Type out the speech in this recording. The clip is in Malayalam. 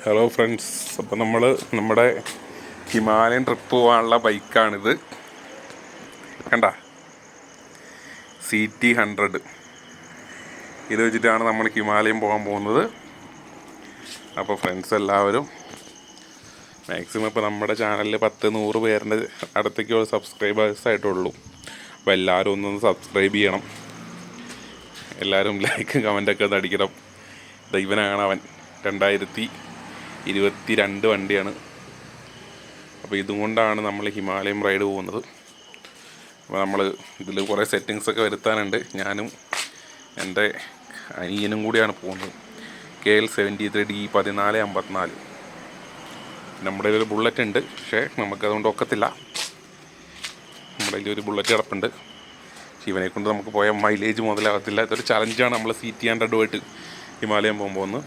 ഹലോ ഫ്രണ്ട്സ്, അപ്പോൾ നമ്മൾ നമ്മുടെ ഹിമാലയൻ ട്രിപ്പ് പോകാനുള്ള ബൈക്കാണിത്. കണ്ട CT100 ഇത് വെച്ചിട്ടാണ് നമ്മൾ ഹിമാലയം പോകാൻ പോകുന്നത്. അപ്പോൾ ഫ്രണ്ട്സ് എല്ലാവരും മാക്സിമം ഇപ്പോൾ നമ്മുടെ ചാനലിൽ 10-100 പേരുടെ അടുത്തേക്ക് സബ്സ്ക്രൈബേഴ്സായിട്ടുള്ളൂ. അപ്പോൾ എല്ലാവരും ഒന്നൊന്ന് സബ്സ്ക്രൈബ് ചെയ്യണം. എല്ലാവരും ലൈക്കും കമൻറ്റൊക്കെ ഒന്ന് അടിക്കണം. ദൈവനാണ് അവൻ 2022 വണ്ടിയാണ്. അപ്പോൾ ഇതും കൊണ്ടാണ് നമ്മൾ ഹിമാലയം റൈഡ് പോകുന്നത്. അപ്പോൾ നമ്മൾ ഇതിൽ കുറേ സെറ്റിങ്സൊക്കെ വരുത്താനുണ്ട്. ഞാനും എൻ്റെ അനിയനും കൂടിയാണ് പോകുന്നത്. KL 73D 1454. നമ്മുടെ ഒരു ബുള്ളറ്റ് ഉണ്ട്, പക്ഷേ നമുക്കതുകൊണ്ട് ഒക്കത്തില്ല. നമ്മുടെ ഒരു ബുള്ളറ്റ് കിടപ്പുണ്ട്. ഇവനെ കൊണ്ട് നമുക്ക് പോയാൽ മൈലേജ് മുതലാകത്തില്ല. ഇതൊരു ചലഞ്ചാണ്. നമ്മൾ CT100 ഹിമാലയം പോകുമ്പോൾ